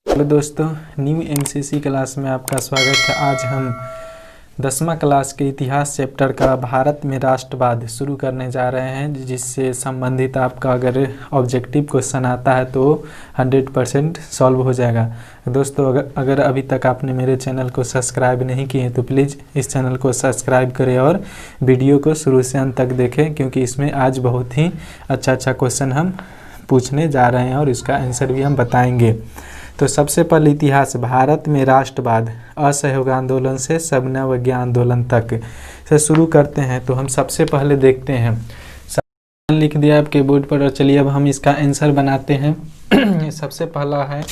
Hello दोस्तों, new MCC class में आपका स्वागत है। आज हम 10वां क्लास के इतिहास चैप्टर का भारत में राष्ट्रवाद शुरू करने जा रहे हैं, जिससे संबंधित आपका अगर ऑब्जेक्टिव क्वेश्चन आता है तो 100% सॉल्व हो जाएगा। दोस्तों, अगर अभी तक आपने मेरे चैनल को सब्सक्राइब नहीं किए तो प्लीज़ इस चैनल को सब्सक्राइब करें और वीडियो को शुरू से अंत तक देखें, क्योंकि इसमें आज बहुत ही अच्छा क्वेश्चन हम पूछने जा रहे हैं और इसका आंसर भी हम बताएंगे। तो सबसे पहले इतिहास, भारत में राष्ट्रवाद असहयोग आंदोलन से सबनवज्ञा आंदोलन तक से शुरू करते हैं। तो हम सबसे पहले देखते हैं, लिख दिया आपके बोर्ड पर, और चलिए अब हम इसका आंसर बनाते हैं। सबसे पहला है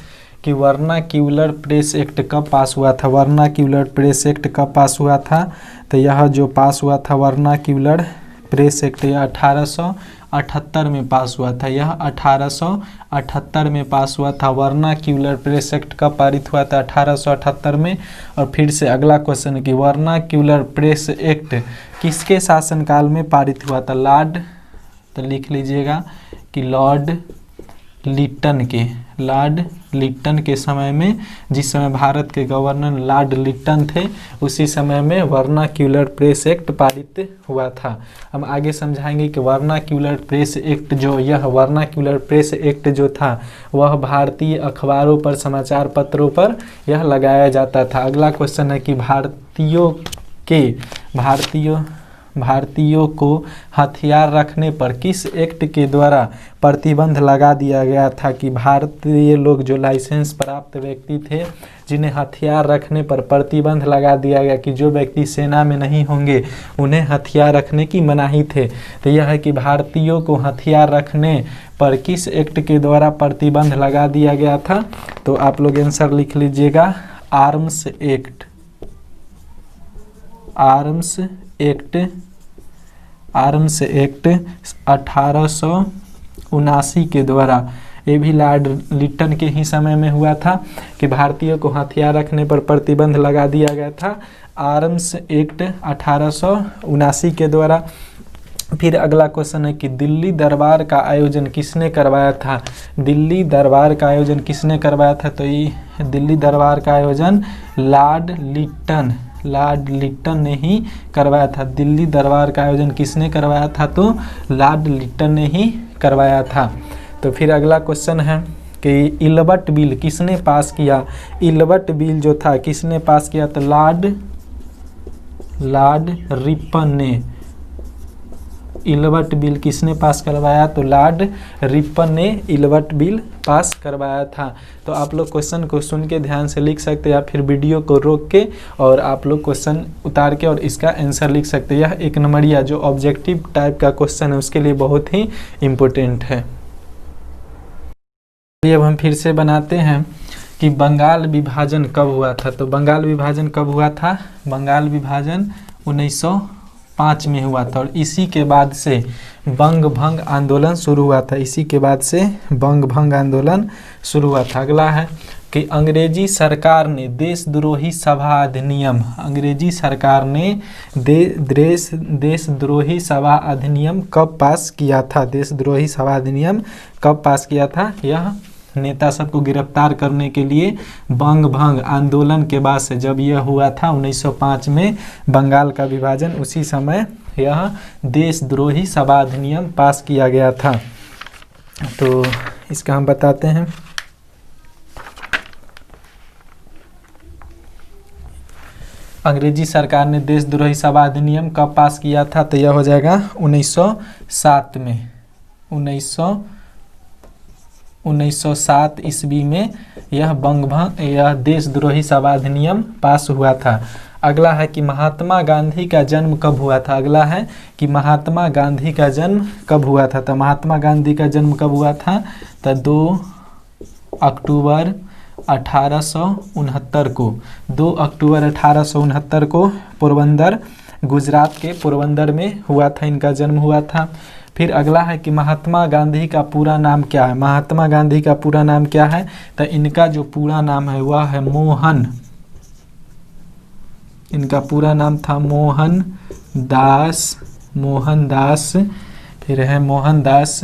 कि वर्नाक्यूलर प्रेस एक्ट कब पास हुआ था। वर्नाक्यूलर प्रेस एक्ट कब पास हुआ था? तो यह जो पास हुआ था वर्नाक्यूलर प्रेस एक्ट, यह 1878 में पास हुआ था। यह 1878 में पास हुआ था। वर्नाक्यूलर प्रेस एक्ट कब पारित हुआ था? 1878 में। और फिर से अगला क्वेश्चन है कि वर्नाक्यूलर प्रेस एक्ट किसके शासनकाल में पारित हुआ था? लॉर्ड, तो लिख लीजिएगा कि लॉर्ड लिट्टन के समय में, जिस समय भारत के गवर्नर लॉर्ड लिट्टन थे, उसी समय में वर्नाक्यूलर प्रेस एक्ट पारित हुआ था। हम आगे समझाएंगे कि वर्नाक्यूलर प्रेस एक्ट यह वर्नाक्यूलर प्रेस एक्ट जो था वह भारतीय अखबारों पर, समाचार पत्रों पर यह लगाया जाता था। अगला क्वेश्चन है कि भारतीयों को हथियार रखने पर किस एक्ट के द्वारा प्रतिबंध लगा दिया गया था? कि भारतीय लोग जो लाइसेंस प्राप्त व्यक्ति थे, जिन्हें हथियार रखने पर प्रतिबंध लगा दिया गया कि जो व्यक्ति सेना में नहीं होंगे उन्हें हथियार रखने की मनाही थे। तो यह है कि भारतीयों को हथियार रखने पर किस एक्ट के द्वारा प्रतिबंध लगा दिया गया था? तो आप लोग आंसर लिख लीजिएगा, आर्म्स एक्ट। आर्म्स एक्ट 1879 के द्वारा, ये भी लॉर्ड लिट्टन के ही समय में हुआ था कि भारतीयों को हथियार रखने पर प्रतिबंध लगा दिया गया था। आर्म्स एक्ट 1879 के द्वारा। फिर अगला क्वेश्चन है कि दिल्ली दरबार का आयोजन किसने करवाया था? दिल्ली दरबार का आयोजन किसने करवाया था? तो ये दिल्ली दरबार का आयोजन लॉर्ड लिट्टन ने ही करवाया था। दिल्ली दरबार का आयोजन किसने करवाया था? तो लॉर्ड लिट्टन ने ही करवाया था। तो फिर अगला क्वेश्चन है कि इल्बर्ट बिल किसने पास किया? इल्बर्ट बिल जो था किसने पास किया? तो लॉर्ड रिपन ने। इल्बर्ट बिल किसने पास करवाया? तो लॉर्ड रिपन ने इल्बर्ट बिल पास करवाया था। तो आप लोग क्वेश्चन को सुन के ध्यान से लिख सकते हैं, या फिर वीडियो को रोक के और आप लोग क्वेश्चन उतार के और इसका आंसर लिख सकते हैं। यह एक नंबरिया जो ऑब्जेक्टिव टाइप का क्वेश्चन है उसके लिए बहुत ही इम्पोर्टेंट है। अब हम फिर से बनाते हैं कि बंगाल विभाजन कब हुआ था। तो बंगाल विभाजन कब हुआ था? बंगाल विभाजन 1905 में हुआ था, और इसी के बाद से बंग भंग आंदोलन शुरू हुआ था। अगला है कि अंग्रेजी सरकार ने देशद्रोही सभा अधिनियम कब पास किया था? देशद्रोही सभा अधिनियम कब पास किया था? यह नेता सबको गिरफ्तार करने के लिए बंग भंग आंदोलन के बाद से, जब यह हुआ था 1905 में बंगाल का विभाजन, उसी समय यह देशद्रोही सभा अधिनियम पास किया गया था। तो इसका हम बताते हैं। अंग्रेजी सरकार ने देशद्रोही सभा अधिनियम कब पास किया था? तो यह हो जाएगा 1907 में। 1907 ईस्वी में यह देशद्रोही सभा अधिनियम पास हुआ था। अगला है कि महात्मा गांधी का जन्म कब हुआ था? तो महात्मा गांधी का जन्म कब हुआ था? तो 2 अक्टूबर 1869 को। 2 अक्टूबर 1869 को पोरबंदर, गुजरात के पोरबंदर में हुआ था, इनका जन्म हुआ था। फिर अगला है कि महात्मा गांधी का पूरा नाम क्या है? महात्मा गांधी का पूरा नाम क्या है? तो इनका जो पूरा नाम है वह है मोहन। इनका पूरा नाम था मोहनदास। फिर है मोहनदास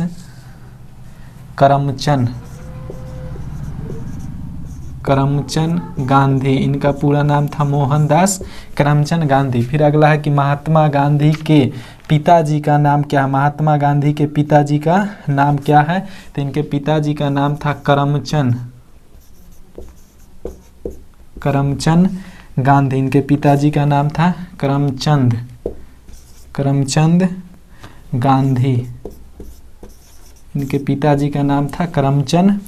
करमचंद गांधी, इनका पूरा नाम था मोहनदास करमचंद गांधी। फिर अगला है कि महात्मा गांधी के पिताजी का नाम क्या है। महात्मा गांधी के पिताजी का नाम क्या है, तो इनके पिताजी का नाम था करमचंद गांधी। इनके पिताजी का नाम था करमचंद गांधी। इनके पिताजी का नाम था करमचंद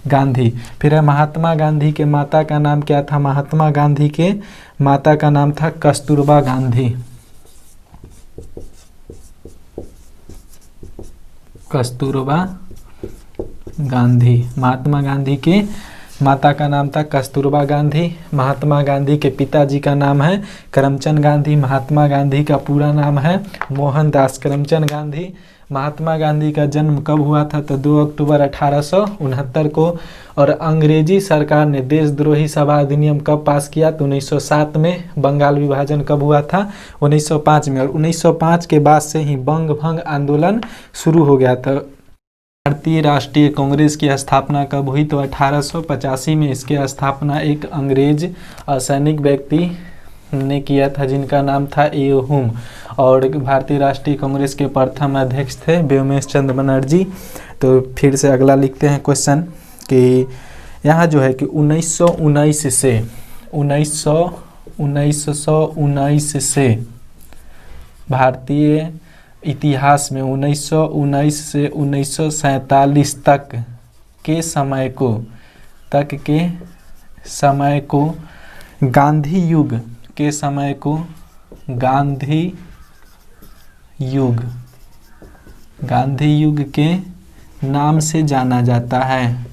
गांधी। फिर है महात्मा गांधी के माता का नाम क्या था। महात्मा गांधी के माता का नाम था कस्तूरबा गांधी। कस्तूरबा गांधी। महात्मा गांधी के माता का नाम था कस्तूरबा गांधी। महात्मा गांधी के पिताजी का नाम है करमचंद गांधी। महात्मा गांधी का पूरा नाम है मोहनदास करमचंद गांधी। महात्मा गांधी का जन्म कब हुआ था, तो 2 अक्टूबर 1869 को। और अंग्रेजी सरकार ने देशद्रोही सभा अधिनियम कब पास किया, तो 1907 में। बंगाल विभाजन कब हुआ था, 1905 में। और 1905 के बाद से ही बंग भंग आंदोलन शुरू हो गया था। भारतीय राष्ट्रीय कांग्रेस की स्थापना कब हुई, तो 1885 में। इसकी स्थापना एक अंग्रेज असैनिक व्यक्ति ने किया था जिनका नाम था ए.ओ. हुम। और भारतीय राष्ट्रीय कांग्रेस के प्रथम अध्यक्ष थे व्योमेश चंद्र बनर्जी। तो फिर से अगला लिखते हैं क्वेश्चन कि यहाँ जो है कि 1919 से भारतीय इतिहास में 1919 से 1947 तक के समय को गांधी युग के समय को गांधी युग के नाम से जाना जाता है।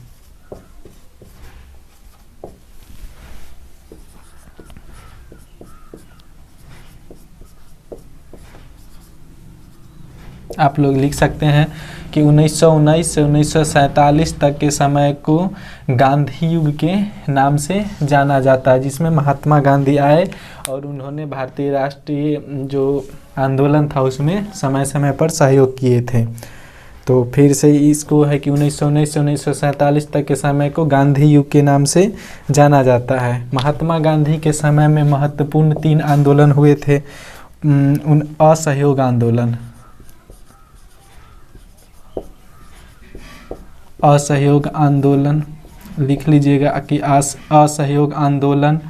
आप लोग लिख सकते हैं कि 1919 से 1947 तक के समय को गांधी युग के नाम से जाना जाता है, जिसमें महात्मा गांधी आए और उन्होंने भारतीय राष्ट्रीय जो आंदोलन था उसमें समय समय पर सहयोग किए थे। तो फिर से इसको है कि 1919 से 1947 तक के समय को गांधी युग के नाम से जाना जाता है। महात्मा गांधी के समय में महत्वपूर्ण 3 आंदोलन हुए थे। असहयोग आंदोलन लिख लीजिएगा कि असहयोग आंदोलन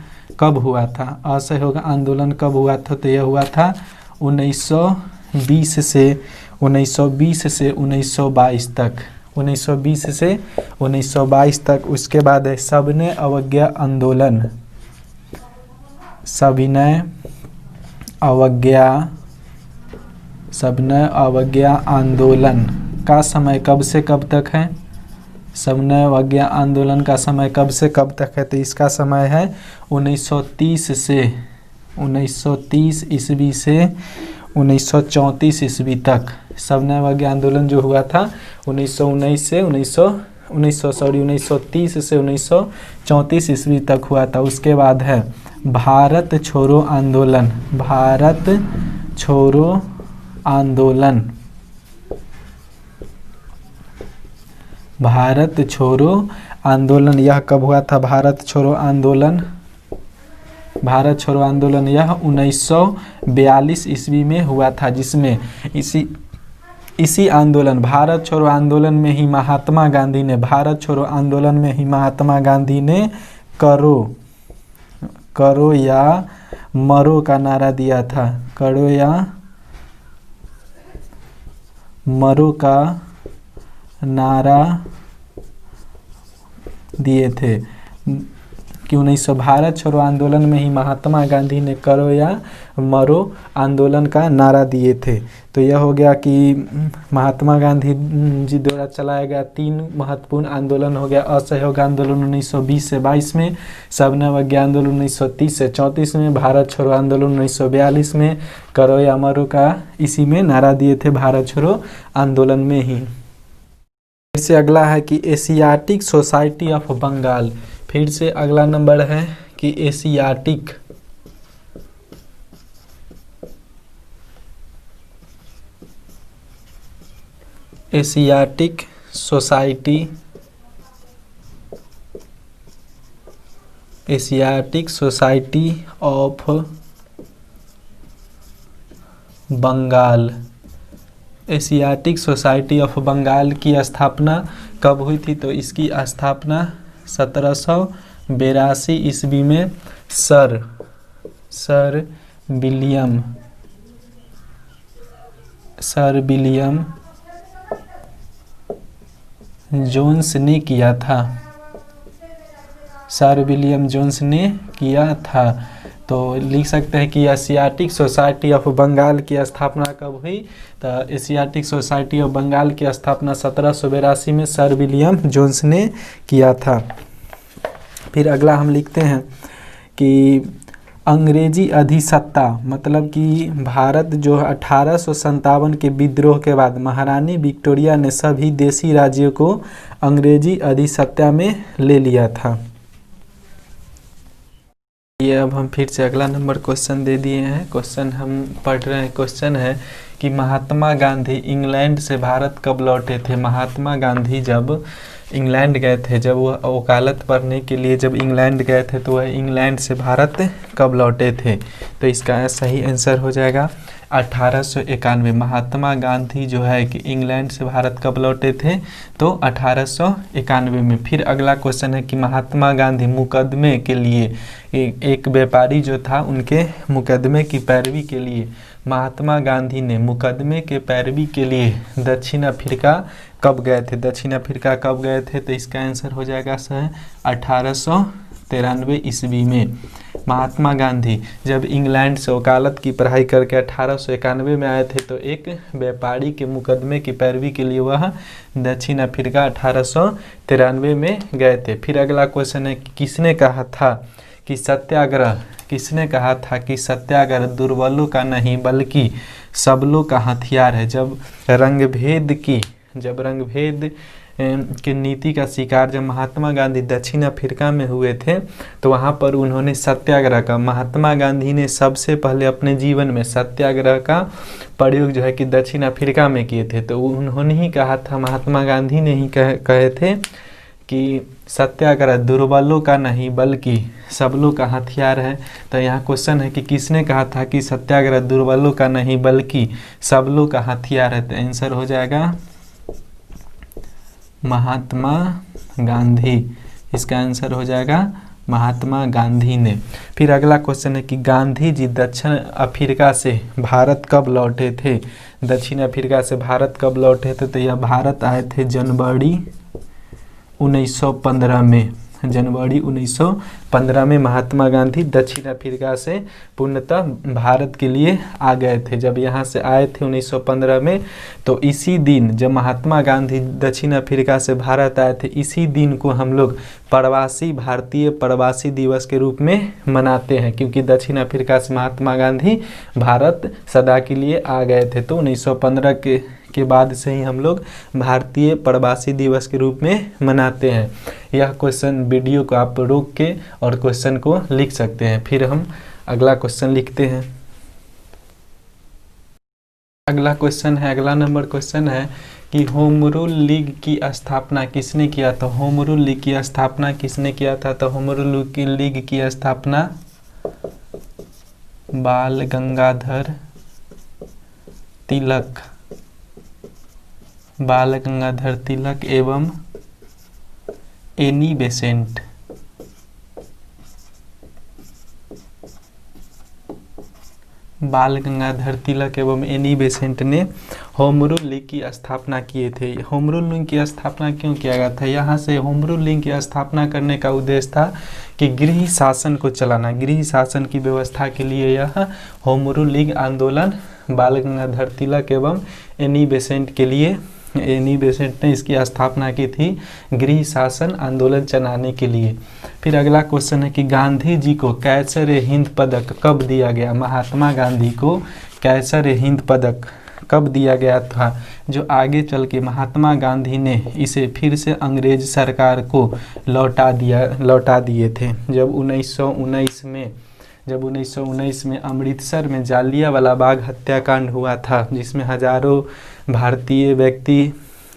कब हुआ था। असहयोग आंदोलन कब हुआ था, तो यह हुआ था 1920 से 1922 तक। 1920 से 1922 तक। उसके बाद है सविनय अवज्ञा आंदोलन का समय कब से कब तक है। सविनय अवज्ञा आंदोलन का समय कब से कब तक है, तो इसका समय है 1930 ईस्वी से 1934 ईस्वी तक। सविनय अवज्ञा आंदोलन जो हुआ था 1930 से 1934 ईस्वी तक हुआ था। उसके बाद है भारत छोड़ो आंदोलन यह कब हुआ था। भारत छोड़ो आंदोलन यह 1942 ईस्वी में हुआ था, जिसमें इसी आंदोलन भारत छोड़ो आंदोलन में ही महात्मा गांधी ने करो या मरो का नारा दिया था। करो या मरो का नारा दिए थे कि 1900 भारत छोड़ो आंदोलन में ही महात्मा गांधी ने करो या मरो आंदोलन का नारा दिए थे। तो यह हो गया कि महात्मा गांधी जी द्वारा चलाया गया 3 महत्वपूर्ण आंदोलन हो गया। असहयोग आंदोलन 1920 से 22 में, सविनय अवज्ञा आंदोलन 1930 से 34 में, भारत छोड़ो आंदोलन 1942 में, करो या मरो का इसी में नारा दिए थे भारत छोड़ो आंदोलन में ही। फिर से अगला है कि एशियाटिक सोसाइटी ऑफ बंगाल। फिर से अगला नंबर है कि Asiatic Society Asiatic Society of Bengal. Asiatic Society of Bengal की स्थापना कब हुई थी? तो इसकी स्थापना 1782 ईस्वी में सर विलियम जोन्स ने किया था। सर विलियम जोन्स ने किया था। तो लिख सकते हैं कि एशियाटिक सोसाइटी ऑफ बंगाल की स्थापना कब हुई? तो एशियाटिक सोसाइटी ऑफ बंगाल की स्थापना 1782 में सर विलियम जोन्स ने किया था। फिर अगला हम लिखते हैं कि अंग्रेजी अधिसत्ता, मतलब कि भारत जो 1857 के विद्रोह के बाद महारानी विक्टोरिया ने सभी देशी राज्यों को अंग्रेजी अधिसत्ता में ले लिया था। ये अब हम फिर से अगला नंबर क्वेश्चन दे दिए हैं। क्वेश्चन हम पढ़ रहे हैं। क्वेश्चन है कि महात्मा गांधी इंग्लैंड से भारत कब लौटे थे? महात्मा गांधी जब इंग्लैंड गए थे, जब वह वकालत पढ़ने के लिए जब इंग्लैंड गए थे, तो वह इंग्लैंड से भारत कब लौटे थे? तो इसका सही आंसर हो जाएगा 1891। महात्मा गांधी जो है कि इंग्लैंड से भारत कब लौटे थे? तो 1891 में। फिर अगला क्वेश्चन है कि महात्मा गांधी मुकदमे के लिए, एक व्यापारी जो था उनके मुकदमे की पैरवी के लिए महात्मा गांधी ने मुकदमे के पैरवी के लिए दक्षिण अफ्रीका कब गए थे? दक्षिण अफ्रीका कब गए थे? तो इसका आंसर हो जाएगा सर 1893 ईस्वी में। महात्मा गांधी जब इंग्लैंड से वकालत की पढ़ाई करके 1891 में आए थे, तो एक व्यापारी के मुकदमे की पैरवी के लिए वह दक्षिण अफ्रीका 1893 में गए थे। फिर अगला क्वेश्चन है कि किसने कहा था कि सत्याग्रह दुर्बलों का नहीं बल्कि सबलों का हथियार है? जब रंगभेद की नीति का शिकार जब महात्मा गांधी दक्षिण अफ्रीका में हुए थे, तो वहाँ पर उन्होंने सत्याग्रह का, महात्मा गांधी ने सबसे पहले अपने जीवन में सत्याग्रह का प्रयोग जो है कि दक्षिण अफ्रीका में किए थे। तो उन्होंने ही कहा था, महात्मा गांधी ने ही कहे थे कि सत्याग्रह दुर्बलों का नहीं बल्कि सबलों का हथियार है। तो यहाँ क्वेश्चन है कि किसने कहा था कि सत्याग्रह दुर्बलों का नहीं बल्कि सबलों का हथियार है? तो आंसर हो जाएगा महात्मा गांधी। इसका आंसर हो जाएगा महात्मा गांधी ने। फिर अगला क्वेश्चन है कि गांधी जी दक्षिण अफ्रीका से भारत कब लौटे थे? दक्षिण अफ्रीका से भारत कब लौटे थे? तो यह भारत आए थे जनवरी 1915 में। जनवरी 1915 में महात्मा गांधी दक्षिण अफ्रीका से पूर्णतः भारत के लिए आ गए थे। जब यहाँ से आए थे 1915 में, तो इसी दिन जब महात्मा गांधी दक्षिण अफ्रीका से भारत आए थे, इसी दिन को हम लोग भारतीय प्रवासी दिवस के रूप में मनाते हैं, क्योंकि दक्षिण अफ्रीका से महात्मा गांधी भारत सदा के लिए आ गए थे। तो 1915 के बाद से ही हम लोग भारतीय प्रवासी दिवस के रूप में मनाते हैं। यह क्वेश्चन वीडियो को आप रोक के और क्वेश्चन को लिख सकते हैं। फिर हम अगला क्वेश्चन लिखते हैं। अगला नंबर क्वेश्चन है कि होम रूल लीग की स्थापना किसने किया था? होम रूल लीग की स्थापना किसने किया था? तो होम रूल लीग की स्थापना बाल गंगाधर तिलक एवं एनी बेसेंट। बाल गंगाधर तिलक एवं एनी बेसेंट ने होम रूल लीग की स्थापना किए थे। होम रूल लीग की स्थापना क्यों किया गया था? यहाँ से होम रूल लीग की स्थापना करने का उद्देश्य था कि गृह शासन को चलाना, गृह शासन की व्यवस्था के लिए यह होम रूल लीग आंदोलन बाल गंगाधर तिलक एवं एनी बेसेंट के लिए, एनी बेसेंट ने इसकी स्थापना की थी गृह शासन आंदोलन चलाने के लिए। फिर अगला क्वेश्चन है कि गांधी जी को कैसर हिंद पदक कब दिया गया? महात्मा गांधी को कैसर हिंद पदक कब दिया गया था? जो आगे चल के महात्मा गांधी ने इसे फिर से अंग्रेज सरकार को लौटा दिए थे। जब 1919 में अमृतसर में जालियांवाला बाग हत्याकांड हुआ था, जिसमें हजारों भारतीय व्यक्ति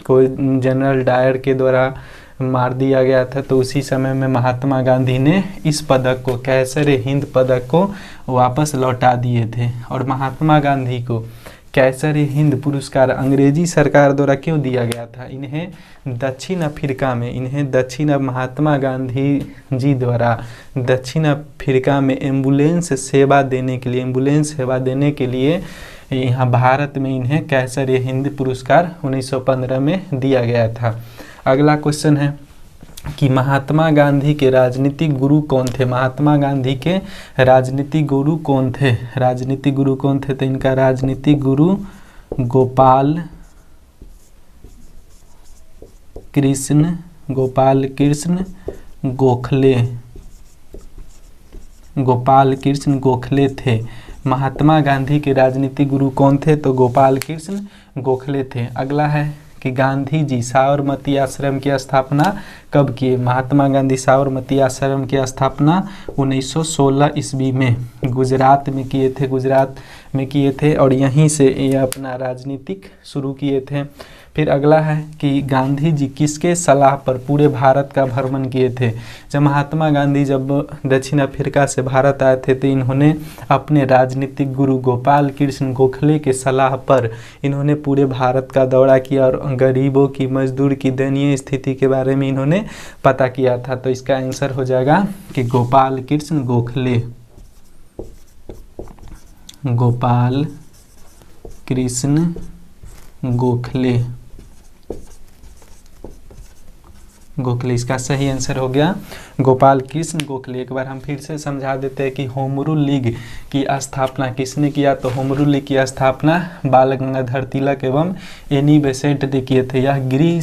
को जनरल डायर के द्वारा मार दिया गया था, तो उसी समय में महात्मा गांधी ने इस पदक को, कैसर-ए-हिंद पदक को वापस लौटा दिए थे। और महात्मा गांधी को कैसर-ए-हिंद पुरस्कार अंग्रेजी सरकार द्वारा क्यों दिया गया था? इन्हें दक्षिण अफ्रीका में, महात्मा गांधी जी द्वारा दक्षिण अफ्रीका में एम्बुलेंस सेवा देने के लिए यहाँ भारत में इन्हें कैसर-ए-हिंद पुरस्कार 1915 में दिया गया था। अगला क्वेश्चन है कि महात्मा गांधी के राजनीतिक गुरु कौन थे? महात्मा गांधी के राजनीतिक गुरु कौन थे? तो इनका राजनीतिक गुरु गोपाल कृष्ण गोखले थे। महात्मा गांधी के राजनीतिक गुरु कौन थे? तो गोपाल कृष्ण गोखले थे। अगला है कि गांधी जी साबरमती आश्रम की स्थापना कब किए? महात्मा गांधी साबरमती आश्रम की स्थापना 1916 ईस्वी में गुजरात में किए थे और यहीं से ये अपना राजनीतिक शुरू किए थे। फिर अगला है कि गांधी जी किसके सलाह पर पूरे भारत का भ्रमण किए थे? जब महात्मा गांधी दक्षिण अफ्रीका से भारत आए थे तो इन्होंने अपने राजनीतिक गुरु गोपाल कृष्ण गोखले के सलाह पर इन्होंने पूरे भारत का दौरा किया और गरीबों की, मजदूर की दयनीय स्थिति के बारे में इन्होंने पता किया था। तो इसका आंसर हो जाएगा कि गोपाल कृष्ण गोखले। इसका सही आंसर हो गया गोपाल कृष्ण गोखले। एक बार हम फिर से समझा देते हैं कि होम रूल लीग की स्थापना किसने किया? तो होम रूल लीग की स्थापना बाल गंगाधर तिलक एवं एनी बेसेंट ने किए थे। यह गृह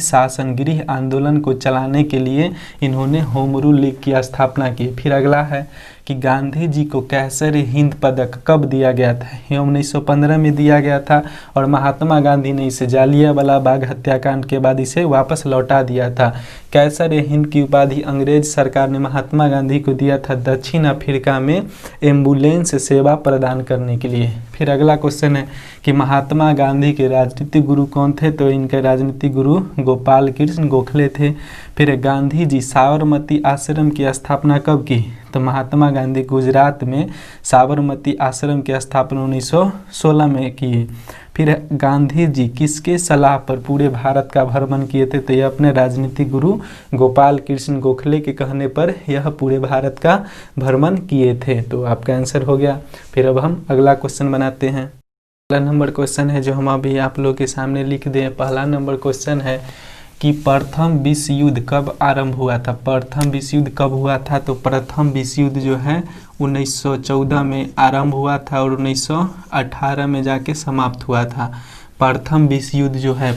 आंदोलन को चलाने के लिए इन्होंने होम रूल लीग की स्थापना की। फिर अगला है कि गांधी जी को कैसर-ए-हिंद पदक कब दिया गया था? यह 1915 में दिया गया था और महात्मा गांधी ने इसे जालियांवाला बाग हत्याकांड के बाद इसे वापस लौटा दिया था। कैसर-ए-हिंद की उपाधि अंग्रेज सरकार ने महात्मा गांधी को दिया था दक्षिण अफ्रीका में एम्बुलेंस सेवा प्रदान करने के लिए। फिर अगला क्वेश्चन है कि महात्मा गांधी के राजनीतिक गुरु कौन थे? तो इनके राजनीतिक गुरु गोपाल कृष्ण गोखले थे। फिर गांधी जी साबरमती आश्रम की स्थापना कब की? तो महात्मा गांधी गुजरात में साबरमती आश्रम की स्थापना 1916 में की। फिर गांधी जी किसके सलाह पर पूरे भारत का भ्रमण किए थे? तो यह अपने राजनीतिक गुरु गोपाल कृष्ण गोखले के कहने पर यह पूरे भारत का भ्रमण किए थे। तो आपका आंसर हो गया। फिर अब हम अगला क्वेश्चन बनाते हैं। पहला नंबर क्वेश्चन है जो हम अभी आप लोग के सामने लिख दें। पहला नंबर क्वेश्चन है कि प्रथम विश्व युद्ध कब आरंभ हुआ था? प्रथम विश्व युद्ध कब हुआ था? तो प्रथम विश्व युद्ध जो है 1914 में आरंभ हुआ था और 1918 में जाके समाप्त हुआ था। प्रथम विश्व युद्ध जो है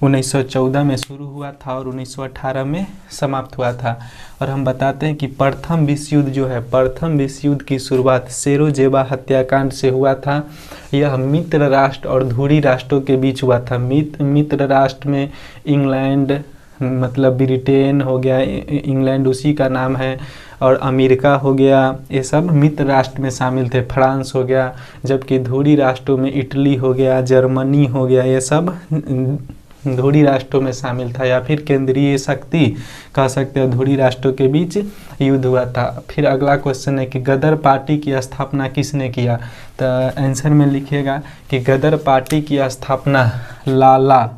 1914 में शुरू हुआ था और 1918 में समाप्त हुआ था। और हम बताते हैं कि प्रथम विश्व युद्ध की शुरुआत सेरोजेबा हत्याकांड से हुआ था। यह मित्र राष्ट्र और धुरी राष्ट्रों के बीच हुआ था। मित्र राष्ट्र में इंग्लैंड, मतलब ब्रिटेन हो गया, इंग्लैंड उसी का नाम है, और अमेरिका हो गया, ये सब मित्र राष्ट्र में शामिल थे। फ्रांस हो गया, जबकि धुरी राष्ट्रों में इटली हो गया, जर्मनी हो गया, ये सब धुरी राष्ट्रों में शामिल था, या फिर केंद्रीय शक्ति कह सकते हो। धुरी राष्ट्रों के बीच युद्ध हुआ था। फिर अगला क्वेश्चन है कि गदर पार्टी की स्थापना किसने किया? तो आंसर में लिखिएगा कि गदर पार्टी की स्थापना लाला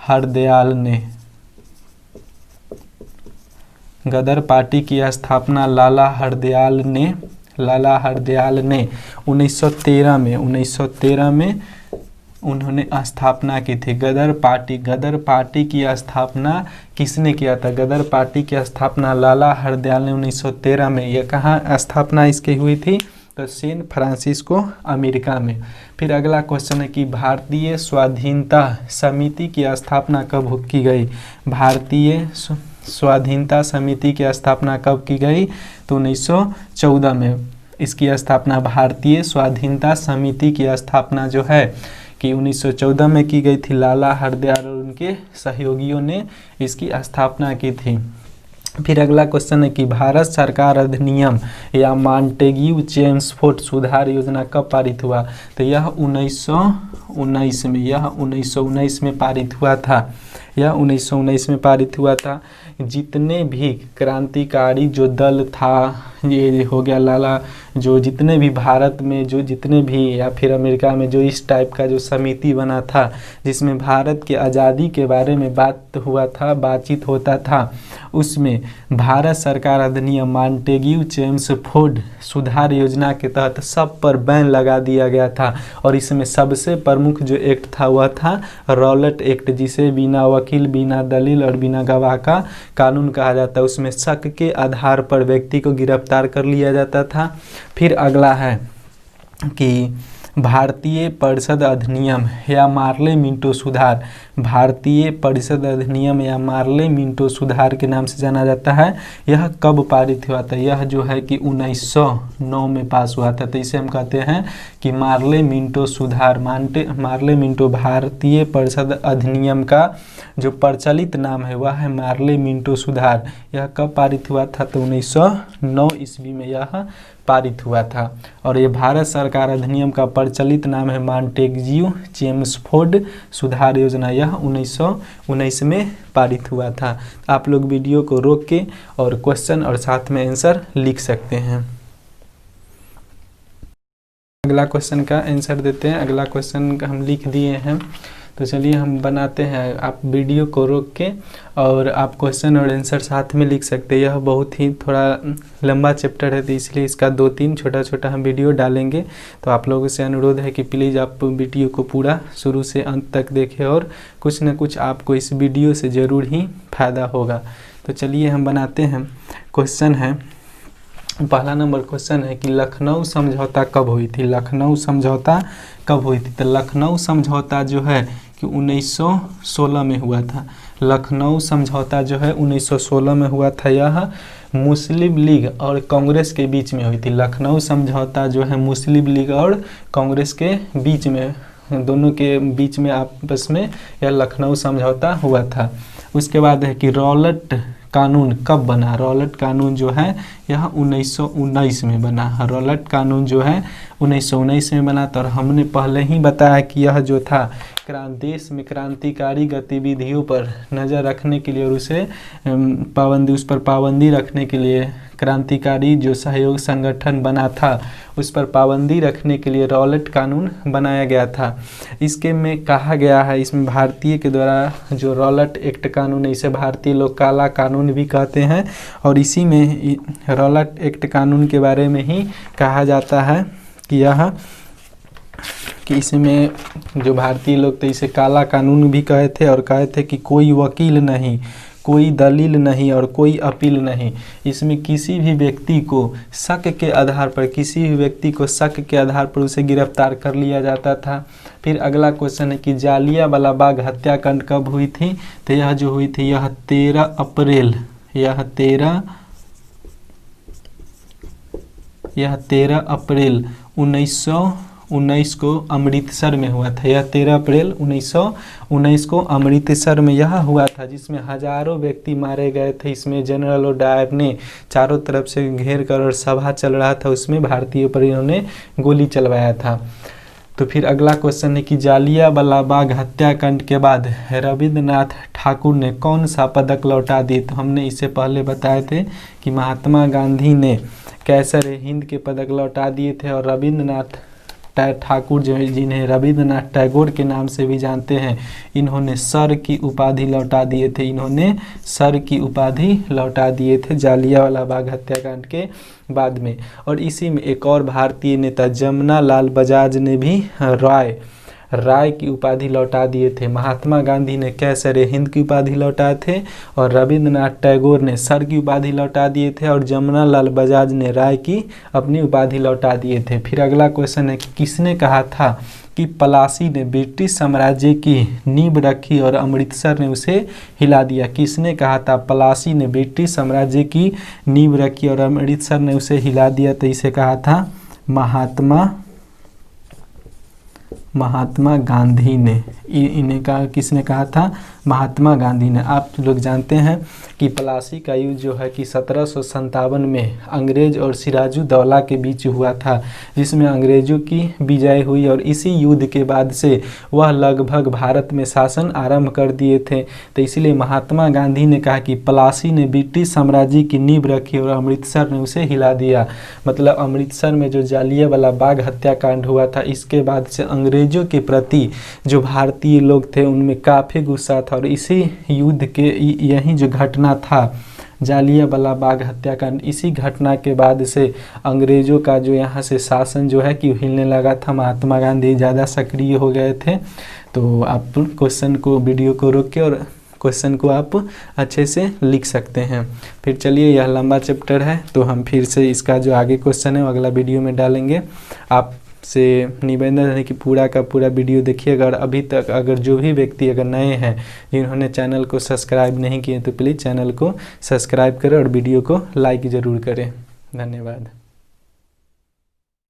हरदयाल ने। गदर पार्टी की स्थापना लाला हरदयाल ने 1913 में उन्होंने स्थापना की थी। गदर पार्टी की स्थापना किसने किया था? गदर पार्टी की स्थापना लाला हरदयाल ने 1913 में। यह कहाँ स्थापना इसकी हुई थी? तो सैन फ्रांसिस्को, अमेरिका में। फिर अगला क्वेश्चन है कि भारतीय स्वाधीनता समिति की स्थापना कब की गई? भारतीय स्वाधीनता समिति की स्थापना कब की गई? तो 1914 में इसकी स्थापना, भारतीय स्वाधीनता समिति की स्थापना जो है कि 1914 में की गई थी। लाला हरदयाल और उनके सहयोगियों ने इसकी स्थापना की थी। फिर अगला क्वेश्चन है कि भारत सरकार अधिनियम या मॉन्टेग्यू चेम्सफोर्ड सुधार योजना कब पारित हुआ? तो यह 1919 में, यह 1919 में पारित हुआ था, यह 1919 में पारित हुआ था। जितने भी क्रांतिकारी जो दल था, ये हो गया लाला, जो जितने भी भारत में जो जितने भी या फिर अमेरिका में जो इस टाइप का जो समिति बना था जिसमें भारत के आज़ादी के बारे में बातचीत होता था, उसमें भारत सरकार अधिनियम मॉन्टेग्यू चेम्सफोर्ड सुधार योजना के तहत सब पर बैन लगा दिया गया था। और इसमें सबसे प्रमुख जो एक्ट था वह था रॉलेट एक्ट, जिसे बिना वकील, बिना दलील और बिना गवाह का कानून कहा जाता है। उसमें शक के आधार पर व्यक्ति को गिरफ्तार कर लिया जाता था। फिर अगला है कि भारतीय परिषद अधिनियम या मार्ले मिंटो सुधार, भारतीय परिषद अधिनियम या मार्ले मिंटो सुधार के नाम से जाना जाता है। यह कब पारित हुआ था? यह जो है कि 1909 में पास हुआ था। तो इसे हम कहते हैं कि मार्ले मिंटो सुधार। मार्ले मिंटो भारतीय परिषद अधिनियम का जो प्रचलित नाम है वह है मार्ले मिंटो सुधार। यह कब पारित हुआ था? तो 1909 ईस्वी में यह पारित हुआ था। और ये भारत सरकार अधिनियम का प्रचलित नाम है मॉन्टेग्यू चेम्सफोर्ड सुधार योजना। यह 1919 में पारित हुआ था। आप लोग वीडियो को रोक के और क्वेश्चन और साथ में आंसर लिख सकते हैं। अगला क्वेश्चन का आंसर देते हैं। अगला क्वेश्चन हम लिख दिए हैं, तो चलिए हम बनाते हैं। आप वीडियो को रोक के और आप क्वेश्चन और आंसर साथ में लिख सकते हैं। यह बहुत ही थोड़ा लंबा चैप्टर है, तो इसलिए इसका 2-3 छोटा हम वीडियो डालेंगे। तो आप लोगों से अनुरोध है कि प्लीज़ आप वीडियो को पूरा शुरू से अंत तक देखें और कुछ न कुछ आपको इस वीडियो से ज़रूर ही फ़ायदा होगा। तो चलिए हम बनाते हैं। क्वेश्चन है, पहला नंबर क्वेश्चन है कि लखनऊ समझौता कब हुई थी? लखनऊ समझौता कब हुई थी? तो लखनऊ समझौता जो है कि 1916 में हुआ था। लखनऊ समझौता जो है 1916 में हुआ था। यह मुस्लिम लीग और कांग्रेस के बीच में हुई थी। लखनऊ समझौता जो है मुस्लिम लीग और कांग्रेस के बीच में, दोनों के बीच में आपस में यह लखनऊ समझौता हुआ था। उसके बाद है कि रॉलेट कानून कब बना? रॉलेट कानून जो है यह 1919 में बना। रॉलेट कानून जो है 1919 में बना। तो और हमने पहले ही बताया कि यह जो था देश में क्रांतिकारी गतिविधियों पर नज़र रखने के लिए और उस पर पाबंदी रखने के लिए, क्रांतिकारी जो सहयोग संगठन बना था उस पर पाबंदी रखने के लिए रॉलेट कानून बनाया गया था। इसके में कहा गया है, इसमें भारतीय के द्वारा जो रॉलेट एक्ट कानून है इसे भारतीय लोग काला कानून भी कहते हैं। और इसी में रॉलेट एक्ट कानून के बारे में ही कहा जाता है कि इसमें जो भारतीय लोग थे इसे काला कानून भी कहे थे और कहे थे कि कोई वकील नहीं, कोई दलील नहीं और कोई अपील नहीं। इसमें किसी भी व्यक्ति को शक के आधार पर, किसी भी व्यक्ति को शक के आधार पर उसे गिरफ्तार कर लिया जाता था। फिर अगला क्वेश्चन है कि जालियांवाला बाग हत्याकांड कब हुई थी? तो यह जो हुई थी यह 13 अप्रैल 1919 को अमृतसर में हुआ था। यह 13 अप्रैल 1919 को अमृतसर में यह हुआ था, जिसमें हजारों व्यक्ति मारे गए थे। इसमें जनरल डायर ने चारों तरफ से घेर कर और सभा चल रहा था, उसमें भारतीयों पर इन्होंने गोली चलवाया था। तो फिर अगला क्वेश्चन है कि जालियांवाला बाग हत्याकांड के बाद रविंद्रनाथ ठाकुर ने कौन सा पदक लौटा दिए? तो हमने इससे पहले बताए थे कि महात्मा गांधी ने कैसर हिंद के पदक लौटा दिए थे और रविंद्रनाथ ठाकुर जो जिन्हें रविंद्रनाथ टैगोर के नाम से भी जानते हैं, इन्होंने सर की उपाधि लौटा दिए थे। इन्होंने सर की उपाधि लौटा दिए थे जालियांवाला बाग हत्याकांड के बाद में। और इसी में एक और भारतीय नेता जमुना लाल बजाज ने भी राय की उपाधि लौटा दिए थे। महात्मा गांधी ने कैसर हिंद की उपाधि लौटाए थे और रविंद्रनाथ टैगोर ने सर की उपाधि लौटा दिए थे और जमुना लाल बजाज ने राय की अपनी उपाधि लौटा दिए थे। फिर अगला क्वेश्चन है कि किसने कहा था कि प्लासी ने ब्रिटिश साम्राज्य की नींव रखी और अमृतसर ने उसे हिला दिया? किसने कहा था प्लासी ने ब्रिटिश साम्राज्य की नींव रखी और अमृतसर ने उसे हिला दिया? तो इसे कहा था महात्मा गांधी ने। इन्हें कहा, किसने कहा था? महात्मा गांधी ने। आप लोग जानते हैं कि प्लासी का युद्ध जो है कि 1757 में अंग्रेज और सिराजुद्दौला के बीच हुआ था, जिसमें अंग्रेजों की विजय हुई और इसी युद्ध के बाद से वह लगभग भारत में शासन आरंभ कर दिए थे। तो इसलिए महात्मा गांधी ने कहा कि प्लासी ने ब्रिटिश साम्राज्य की नींव रखी और अमृतसर ने उसे हिला दिया। मतलब अमृतसर में जो जालियांवाला बाग हत्याकांड हुआ था, इसके बाद से अंग्रेजों के प्रति जो भारतीय लोग थे उनमें काफ़ी गुस्सा था और इसी युद्ध के यही जो घटना था जालियांवाला बाग हत्याकांड, इसी घटना के बाद से अंग्रेज़ों का जो यहाँ से शासन जो है कि हिलने लगा था। महात्मा गांधी ज़्यादा सक्रिय हो गए थे। तो आप क्वेश्चन को, वीडियो को रोक के और क्वेश्चन को आप अच्छे से लिख सकते हैं। फिर चलिए, यह लंबा चैप्टर है तो हम फिर से इसका जो आगे क्वेश्चन है वो अगला वीडियो में डालेंगे। आपसे निवेदन है कि पूरा का पूरा वीडियो देखिए। अगर अभी तक अगर जो भी व्यक्ति अगर नए हैं जिन्होंने चैनल को सब्सक्राइब नहीं किए तो प्लीज़ चैनल को सब्सक्राइब करें और वीडियो को लाइक ज़रूर करें। धन्यवाद।